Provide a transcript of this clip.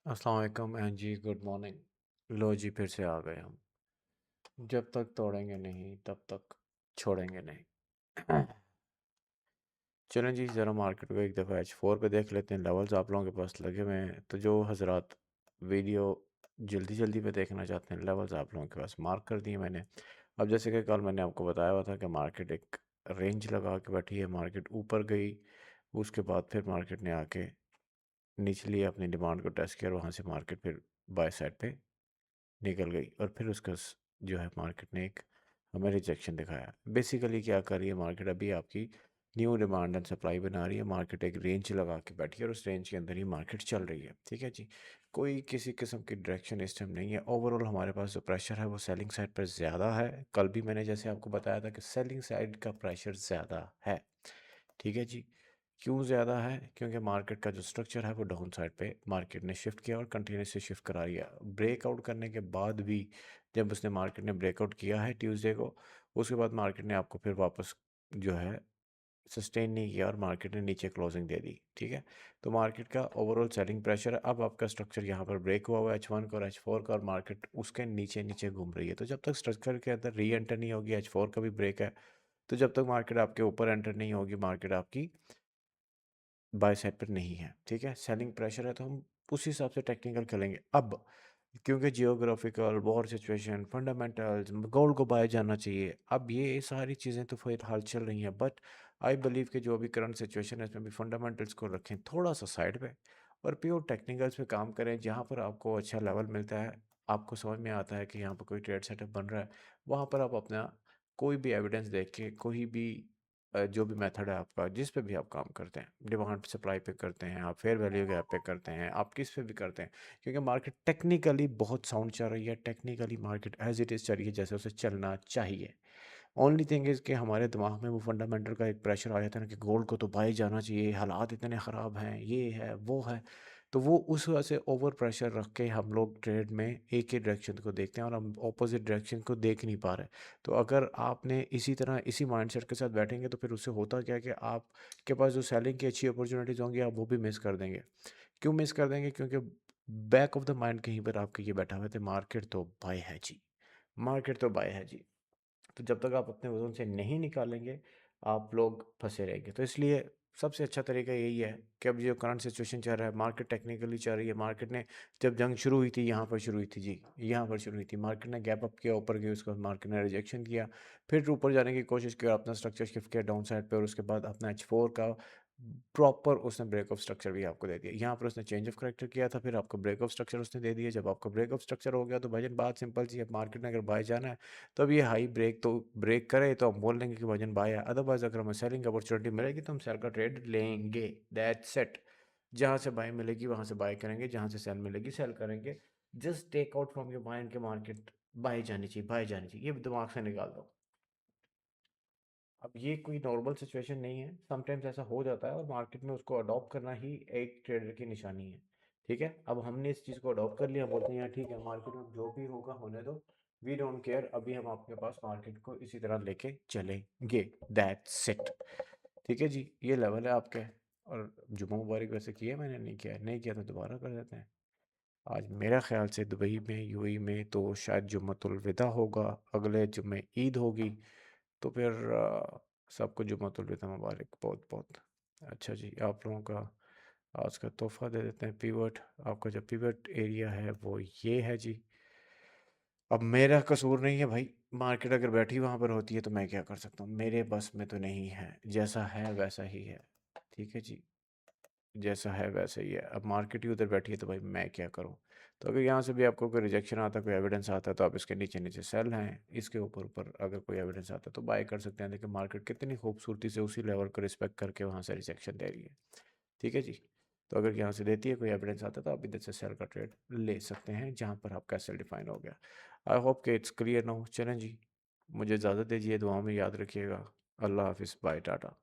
अस्सलाम वालेकुम and ji good morning. लो जी फिर से आ गए हम। जब तक तोड़ेंगे नहीं तब तक छोड़ेंगे नहीं। चलें जी ज़रा मार्केट को एक दफ़ा H4 पे देख लेते हैं। लेवल्स आप लोगों के पास लगे हुए हैं तो जो हजरात वीडियो जल्दी जल्दी पे देखना चाहते हैं लेवल्स आप लोगों के पास मार्क कर दिए मैंने। अब जैसे कि कल मैंने आपको बताया हुआ था कि मार्केट एक रेंज लगा के बैठी है, मार्केट ऊपर गई, उसके बाद फिर मार्केट ने आके निचली अपनी डिमांड को टेस्ट किया और वहाँ से मार्केट फिर बाय साइड पे निकल गई और फिर उसका जो है मार्केट ने एक हमें रिजेक्शन दिखाया। बेसिकली क्या कर रही है मार्केट, अभी आपकी न्यू डिमांड एंड सप्लाई बना रही है। मार्केट एक रेंज लगा के बैठी है और उस रेंज के अंदर ही मार्केट चल रही है। ठीक है जी, कोई किसी किस्म की डायरेक्शन इस टाइम नहीं है। ओवरऑल हमारे पास जो प्रेशर है वो सेलिंग साइड पर ज़्यादा है। कल भी मैंने जैसे आपको बताया था कि सेलिंग साइड का प्रेशर ज़्यादा है। ठीक है जी, क्यों ज़्यादा है? क्योंकि मार्केट का जो स्ट्रक्चर है वो डाउन साइड पे मार्केट ने शिफ्ट किया और कंटिन्यूसली शिफ्ट करा रही है। ब्रेकआउट करने के बाद भी जब उसने मार्केट ने ब्रेकआउट किया है ट्यूसडे को, उसके बाद मार्केट ने आपको फिर वापस जो है सस्टेन नहीं किया और मार्केट ने नीचे क्लोजिंग दे दी। ठीक है, तो मार्केट का ओवरऑल सेलिंग प्रेशर है। अब आपका स्ट्रक्चर यहाँ पर ब्रेक हुआ हुआ है H1 का और H4 का, और मार्केट उसके नीचे नीचे घूम रही है। तो जब तक स्ट्रक्चर के अंदर री एंटर नहीं होगी, H4 का भी ब्रेक है, तो जब तक मार्केट आपके ऊपर एंटर नहीं होगी, मार्केट आपकी बाय साइड पर नहीं है। ठीक है, सेलिंग प्रेशर है तो हम उस हिसाब से टेक्निकल खेलेंगे। अब क्योंकि geographical war situation, fundamentals, gold को बाय जाना चाहिए, अब ये सारी चीज़ें तो फिलहाल चल रही हैं, बट आई बिलीव कि जो अभी करंट सिचुएशन है इसमें भी फंडामेंटल्स को रखें थोड़ा सा साइड पे और प्योर टेक्निकल्स पे काम करें। जहाँ पर आपको अच्छा लेवल मिलता है, आपको समझ में आता है कि यहाँ पर कोई ट्रेड सेटअप बन रहा है, वहाँ पर आप अपना कोई भी एविडेंस देख के, कोई भी जो भी मेथड है आपका, जिस पे भी आप काम करते हैं, डिमांड सप्लाई पे करते हैं, आप फेयर वैल्यू गैप पे करते हैं, आप किस पे भी करते हैं, क्योंकि मार्केट टेक्निकली बहुत साउंड चल रही है। Technically market as it is चल रही है जैसे उसे चलना चाहिए। ओनली थिंग इज़ कि हमारे दिमाग में वो फंडामेंटल का एक प्रेशर आ जाता है ना कि गोल्ड को तो बाई जाना चाहिए, हालात इतने ख़राब हैं, ये है वो है। तो वो उस वजह से ओवर प्रेशर रख के हम लोग ट्रेड में एक ही डायरेक्शन को देखते हैं और हम ऑपोजिट डायरेक्शन को देख नहीं पा रहे। तो अगर आपने इसी तरह इसी माइंडसेट के साथ बैठेंगे तो फिर उससे होता क्या है कि आपके पास जो सेलिंग की अच्छी अपॉर्चुनिटीज़ होंगी आप वो भी मिस कर देंगे। क्यों मिस कर देंगे? क्योंकि बैक ऑफ द माइंड कहीं पर आपके ये बैठा हुआ है, मार्केट तो बाय है जी, मार्केट तो बाय है जी। तो जब तक आप अपने वज़न से नहीं निकालेंगे, आप लोग फँसे रहेंगे। तो इसलिए सबसे अच्छा तरीका यही है कि अब जो करंट सिचुएशन चल रहा है, मार्केट टेक्निकली चल रही है। मार्केट ने जब जंग शुरू हुई थी, यहाँ पर शुरू हुई थी जी, यहाँ पर शुरू हुई थी। मार्केट ने गैप अप किया, ऊपर गई, उसके बाद मार्केट ने रिजेक्शन किया, फिर ऊपर जाने की कोशिश की और अपना स्ट्रक्चर शिफ्ट किया डाउन साइड पे, और उसके बाद अपना H4 का प्रॉपर उसने ब्रेक ऑफ स्ट्रक्चर भी आपको दे दिया। यहाँ पर उसने चेंज ऑफ करेक्टर किया था, फिर आपको ब्रेक ऑफ स्ट्रक्चर उसने दे दिया। जब आपका ब्रेक ऑफ स्ट्रक्चर हो गया तो भाईजान बात सिंपल सी है, मार्केट ने अगर बाय जाना है तो अब ये हाई ब्रेक तो ब्रेक करे तो हम बोल देंगे कि वजन बाय है। अदरवाइज अगर हमें सेलिंग अपॉर्चुनिटी मिलेगी तो हम सेल का ट्रेड लेंगे। That's it. जहाँ से बाय मिलेगी वहाँ से बाय करेंगे, जहाँ से सेल मिलेगी सेल करेंगे। Just take out from your mind के मार्केट बाय जानी चाहिए, बाय जानी चाहिए, ये दिमाग से निकाल दो। अब ये कोई नॉर्मल सिचुएशन नहीं है, समटाइम्स ऐसा हो जाता है और मार्केट में उसको अडॉप्ट करना ही एक ट्रेडर की निशानी है। ठीक है, अब हमने इस चीज़ को अडॉप्ट कर लिया, बोलते हैं यार ठीक है मार्केट में जो भी होगा होने दो, वी डोंट केयर, अभी हम आपके पास मार्केट को इसी तरह लेके चलेंगे। That's it. ठीक है जी, ये लेवल है आपके। और जुम्मा मुबारक वैसे किया मैंने, नहीं किया, नहीं किया तो दोबारा कर देते हैं। आज मेरा ख्याल से दुबई में, यूएई में तो शायद जुम्मतुल विदा होगा, अगले जुम्मे ईद होगी। तो फिर सबको जुम्मतुल विदा मुबारक बहुत बहुत। अच्छा जी, आप लोगों का आज का तोहफ़ा दे देते हैं पिवट। आपका जो पिवट एरिया है वो ये है जी। अब मेरा कसूर नहीं है भाई, मार्केट अगर बैठी वहाँ पर होती है तो मैं क्या कर सकता हूँ, मेरे बस में तो नहीं है। जैसा है वैसा ही है। ठीक है जी, जैसा है वैसा ही है। अब मार्केट ही उधर बैठी है तो भाई मैं क्या करूँ। तो अगर यहाँ से भी आपको कोई रिजेक्शन आता है, कोई एविडेंस आता है, तो आप इसके नीचे नीचे सेल हैं, इसके ऊपर ऊपर अगर कोई एविडेंस आता है तो बाय कर सकते हैं। देखिए मार्केट कितनी खूबसूरती से उसी लेवल को रिस्पेक्ट करके वहाँ से रिजेक्शन दे रही है। ठीक है जी, तो अगर यहाँ से देती है कोई एविडेंस आता है तो आप इधर से सेल का ट्रेड ले सकते हैं, जहाँ पर आपका सेल डिफाइन हो गया। आई होप कि इट्स क्लियर ना हो। चलें जी, मुझे इजाज़त दीजिए, दुआ में याद रखिएगा। अल्लाह हाफिज़, बाय, टाटा।